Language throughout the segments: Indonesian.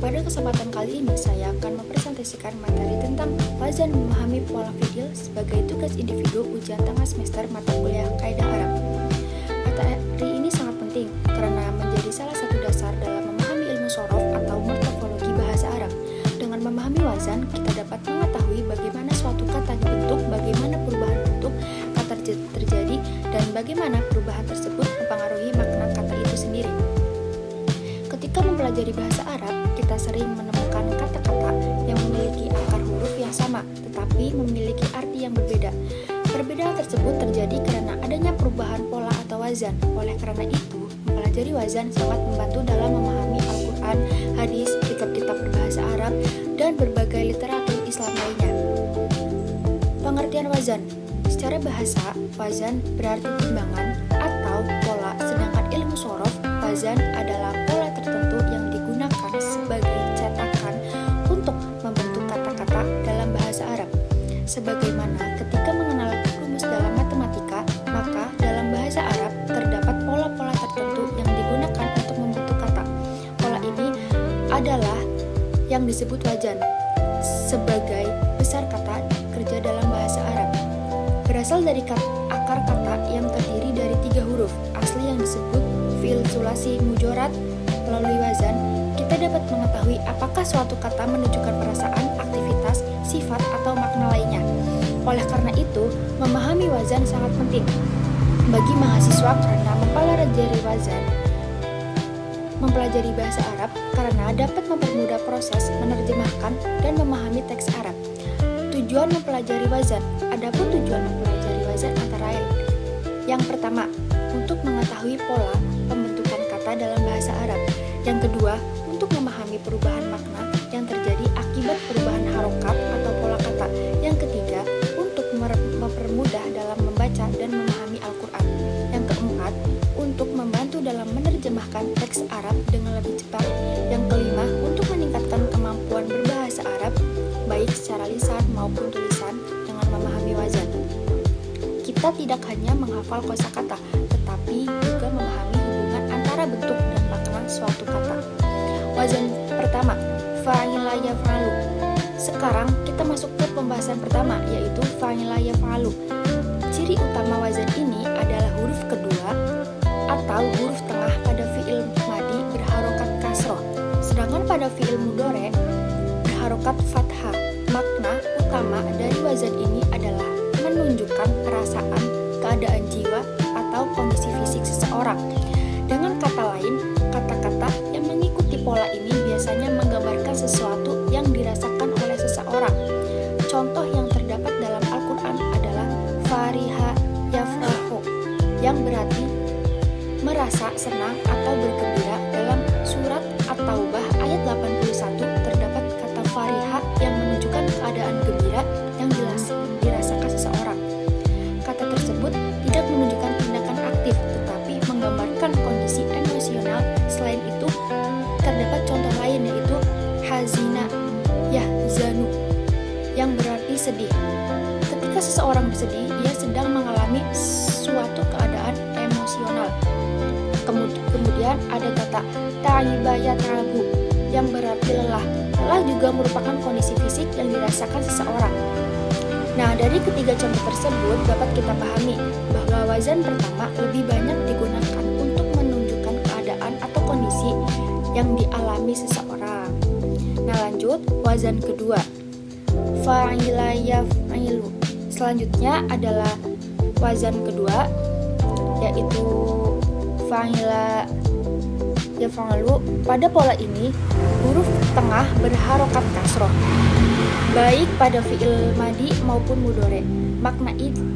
pada kesempatan kali ini saya akan mempresentasikan materi tentang wazan memahami pola fiil sebagai tugas individu ujian tengah semester mata kuliah Kaidah Arab. Materi ini sangat penting karena menjadi salah satu dasar dalam memahami ilmu shorof atau morfologi bahasa Arab. Dengan memahami wazan, kita dapat mengetahui bagaimana suatu kata dibentuk, bagaimana perubahan bentuk kata terjadi, dan bagaimana perubahan tersebut mempengaruhi makna kata itu sendiri. Ketika mempelajari bahasa Arab, kita sering menemukan kata-kata yang memiliki akar huruf yang sama, tetapi memiliki arti yang berbeda. Perbedaan tersebut terjadi karena adanya perubahan pola atau wazan. Oleh karena itu, mempelajari wazan sangat membantu dalam memahami Al-Quran, hadis, kitab-kitab berbahasa Arab, dan berbagai literatur Islam lainnya. Pengertian wazan. Secara bahasa, wazan berarti timbangan atau pola, sedangkan ilmu shorof, wazan adalah pola tertentu yang digunakan sebagai cetakan untuk membentuk kata-kata dalam bahasa Arab. Sebagaimana ketika mengenal rumus dalam matematika, maka dalam bahasa Arab terdapat pola-pola tertentu yang digunakan untuk membentuk kata. Pola ini adalah yang disebut wazan sebagai besar kata kerja dalam bahasa Arab. Berasal dari akar kata yang terdiri dari 3 huruf asli yang disebut fiil sulasi mujarad. Melalui wazan, kita dapat mengetahui apakah suatu kata menunjukkan perasaan, aktivitas, sifat, atau makna lainnya. Oleh karena itu, memahami wazan sangat penting bagi mahasiswa karena mempelajari bahasa Arab karena dapat mempermudah proses menerjemahkan dan memahami teks Arab. Tujuan mempelajari wazan. Adapun tujuan mempelajari wazan antara lain: yang pertama, untuk mengetahui pola pembentukan kata dalam bahasa Arab. Yang kedua, untuk memahami perubahan makna yang terjadi akibat perubahan harokat atau pola kata. Yang ketiga, untuk mempermudah dalam membaca dan memahami Al-Quran. Yang keempat, untuk membantu dalam menerjemahkan teks Arab dengan lebih cepat. Yang kelima, untuk meningkatkan kemampuan berbahasa Arab baik secara lisan maupun tulisan dengan memahami wazan. Kita tidak hanya menghafal kosakata, tetapi juga memahami hubungan antara bentuk dan makna suatu kata. Wazan pertama, fa'ila yaf'alu. Sekarang kita masuk ke pembahasan pertama, yaitu fa'ila yaf'alu. Ciri utama wazan ini adalah huruf kedua atau huruf tengah pada fiil madi berharokat kasroh, sedangkan pada fiil mudhore berharokat fathah. Makna utama dari wazan ini adalah menunjukkan perasaan, keadaan jiwa, atau kondisi fisik seseorang. Dengan kata lain, kata-kata yang mengikuti pola ini biasanya menggambarkan sesuatu yang dirasakan oleh seseorang. Contoh yang terdapat dalam Al-Quran adalah fariha yafrahu, yang berarti merasa senang atau bergembira. Dalam surat At-Taubah ayat 81 terdapat kata fariha yang menunjukkan keadaan gembira yang dirasakan seseorang. Kata tersebut tidak menunjukkan tindakan aktif, tetapi menggambarkan kondisi emosional. Selain itu, terdapat contoh lain yaitu hazina yahzanu, yang berarti sedih. Ketika seseorang bersedih, dia sedang mengalami suatu keadaan emosional. Kemudian ada kata ta'iba yatrabu, yang berarti lelah. Lelah juga merupakan kondisi fisik yang dirasakan seseorang. Nah, dari ketiga contoh tersebut dapat kita pahami bahwa wazan pertama lebih banyak digunakan untuk menunjukkan keadaan atau kondisi yang dialami seseorang. Nah, lanjut, wazan kedua, fa'ila yaf'ilu. Selanjutnya adalah wazan kedua, yaitu fa'ila yaf'alu. Pada pola ini, huruf tengah berharokat kasroh, baik pada fiil madi maupun mudhore.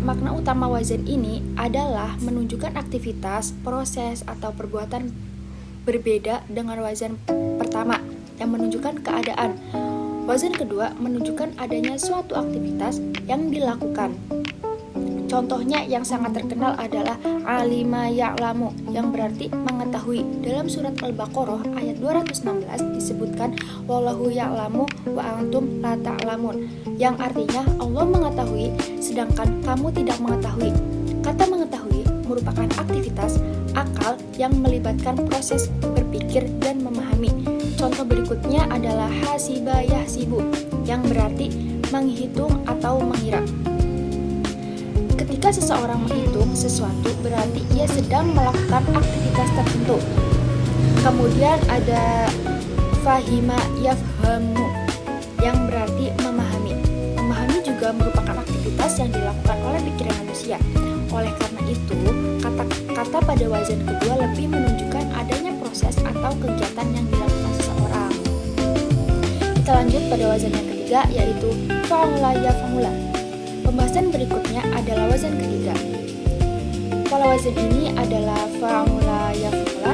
Makna utama wazan ini adalah menunjukkan aktivitas, proses, atau perbuatan berbeda dengan wazan pertama yang menunjukkan keadaan. Wazan kedua menunjukkan adanya suatu aktivitas yang dilakukan. Contohnya yang sangat terkenal adalah alima ya'lamu, yang berarti mengetahui. Dalam surat Al-Baqarah ayat 216 disebutkan wallahu ya'lamu wa antum la ta'lamun, yang artinya Allah mengetahui sedangkan kamu tidak mengetahui. Kata mengetahui merupakan aktivitas akal yang melibatkan proses berpikir dan memahami. Contoh Contoh berikutnya adalah hasiba yahsibu, yang berarti menghitung atau mengira. Ketika seseorang menghitung sesuatu, berarti ia sedang melakukan aktivitas tertentu. Kemudian ada fahima yafhamu, yang berarti memahami. Memahami juga merupakan aktivitas yang dilakukan oleh pikiran manusia. Oleh karena itu, kata-kata pada wazan kedua lebih menunjukkan adanya proses atau kegiatan yang dilakukan seseorang. Kita lanjut pada wazan yang ketiga, yaitu fa'ula yaf'ula. Pembahasan berikutnya adalah wazan ketiga. Pola wazan ini adalah fa'ula yaf'ula.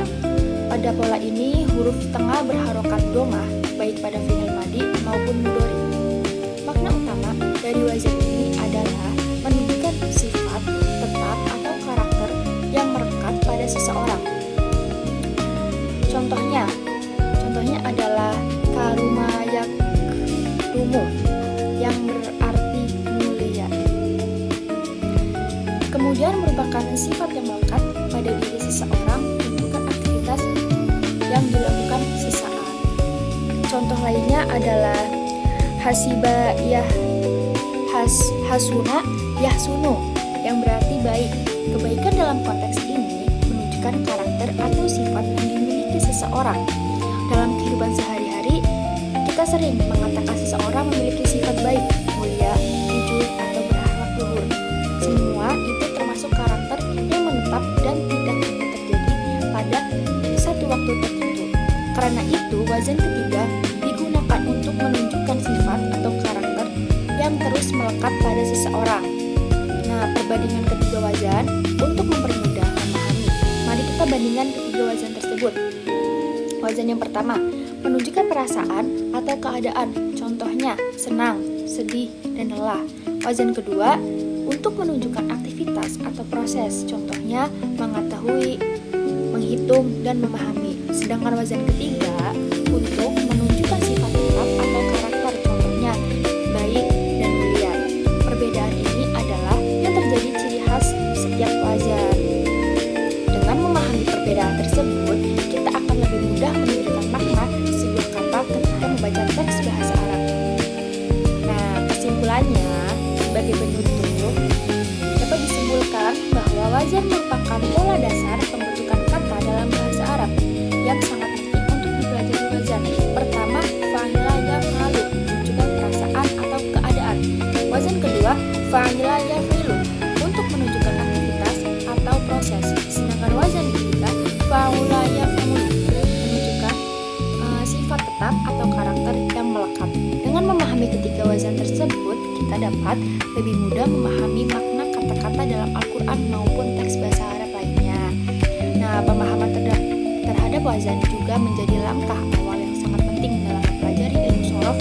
Pada pola ini, huruf tengah berharokat domah, baik pada fi'il madhi maupun mudhari. Makna utama dari wazan ini adalah menunjukkan sifat, tetap, atau karakter yang merekat pada seseorang. Contohnya adalah karumayak rumu, yang berarti mulia. Kemudian merupakan sifat yang melekat pada diri seseorang, menunjukkan aktivitas yang dilakukan sesaat. Contoh lainnya adalah hasiba hasuna yahsunu, yang berarti baik. Kebaikan dalam konteks ini menunjukkan karakter atau sifat yang dimiliki seseorang. Dalam kehidupan sehari-hari, kita sering mengatakan seseorang memiliki sifat baik, mulia, jujur, atau berakhlak luhur. Semua itu termasuk karakter yang menetap dan tidak hanya terjadi pada satu waktu tertentu. Karena itu, wazan ketiga digunakan untuk menunjukkan sifat atau karakter yang terus melekat pada seseorang. Nah, perbandingan ketiga wazan untuk mempermudah memahami. Mari kita bandingkan ketiga wazan tersebut. Wazan yang pertama, menunjukkan perasaan atau keadaan. Contohnya, senang, sedih, dan lelah. Wazan kedua, untuk menunjukkan aktivitas atau proses. Contohnya, mengetahui, menghitung, dan memahami. Sedangkan wazan ketiga, untuk menunjukkan sifat tetap atau karakter. Contohnya, baik dan mulia. Perbedaan ini adalah yang terjadi ciri khas setiap wazan. Dengan memahami perbedaan tersebut, kita akan lebih mudah menunjukkan makna sebuah kata ketika membaca teks bahasa Arab. Nah, kesimpulannya, sebagai penutup, dapat disimpulkan bahwa wazan merupakan pola dasar pembentukan kata dalam bahasa Arab yang sangat penting untuk dipelajari wazan. Pertama, fa'ila yaf'alu, menunjukkan perasaan atau keadaan. Wazan kedua, fa'ila yaf'ilu, untuk menunjukkan aktivitas atau proses. Sedangkan wazan ketiga, fa'ula yaf'ulu, menunjukkan sifat tetap atau karakter yang melekat. Dengan memahami ketiga wazan tersebut, kita dapat lebih mudah memahami makna kata-kata dalam Al-Quran maupun teks bahasa Arab lainnya. Nah, pemahaman terhadap wazan juga menjadi langkah awal yang sangat penting dalam mempelajari ilmu shorof